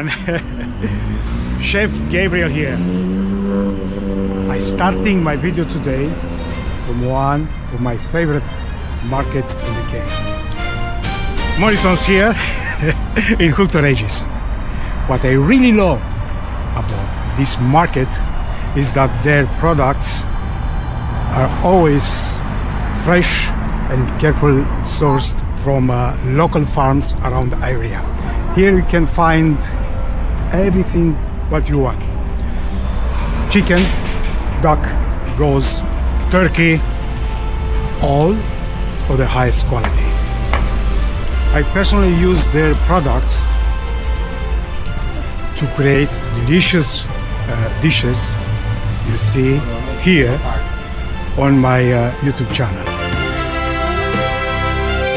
everyone. Chef Gabriel here. I'm starting my video today from one of my favorite markets in the game. Morrison's here in Hooked on Ages. What I really love about this market is that their products are always fresh and carefully sourced from local farms around the area. Here you can find everything what you want. Chicken, duck, goose, turkey, all of the highest quality. I personally use their products to create delicious dishes you see here on my YouTube channel.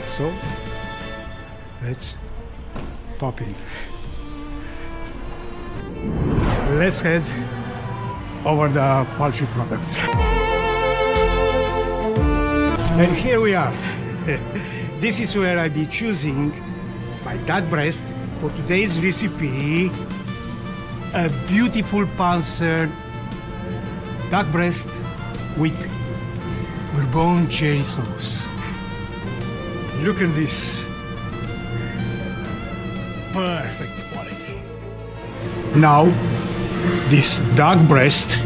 So let's pop in. Let's head over the poultry products. And here we are. This is where I'll be choosing my duck breast for today's recipe. A beautiful panzer duck breast with Bourbon cherry sauce. Look at this. Perfect quality. Now, this duck breast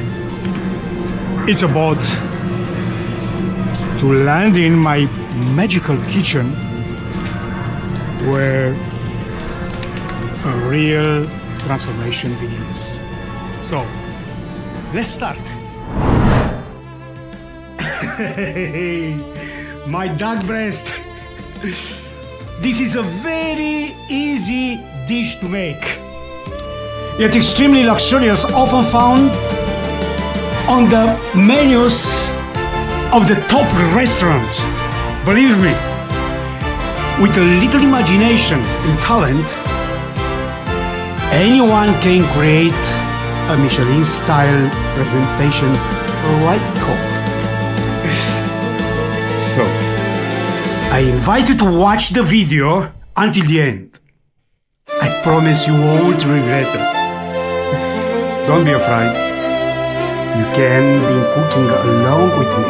is about to land in my magical kitchen where a real transformation begins. So, let's start. My duck breast. This is a very easy dish to make, yet extremely luxurious, often found on the menus of the top restaurants. Believe me, with a little imagination and talent, anyone can create a Michelin-style presentation right at home. So, I invite you to watch the video until the end. I promise you won't regret it. Don't be afraid. You can be cooking along with me.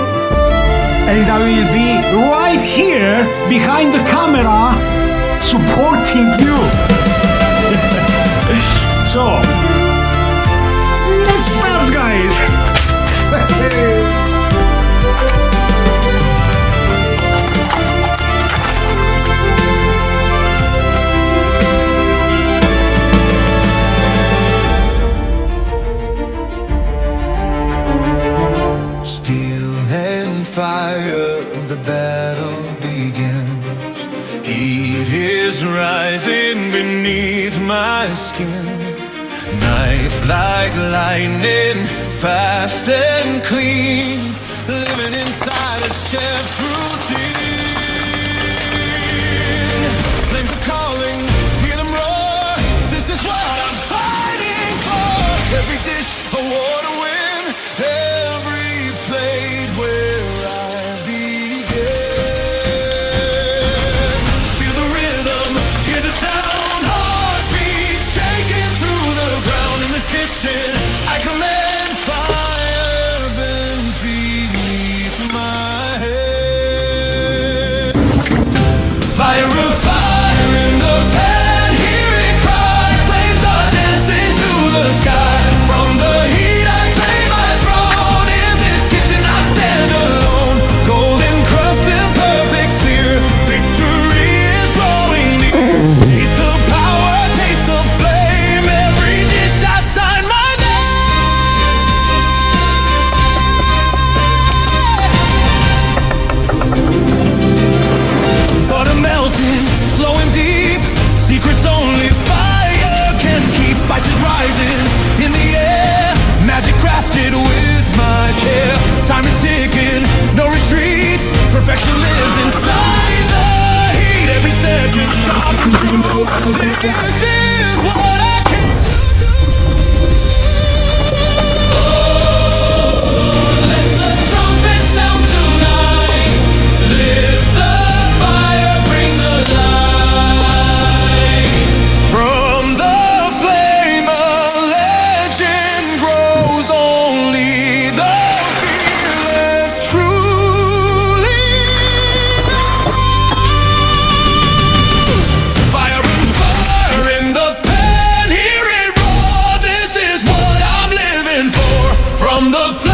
And I will be right here behind the camera supporting you. So, let's start, guys. Steel and fire, the battle begins. Heat is rising beneath my skin. Knife like lightning, fast and clean. Living inside a chef's routine. Flames are calling, hear them roar. This is what I'm fighting for. Every dish a war to win. Every plate where I begin. Feel the rhythm, hear the sound. Heartbeat shaking through the ground in this kitchen. I command fire burns beneath my head. from the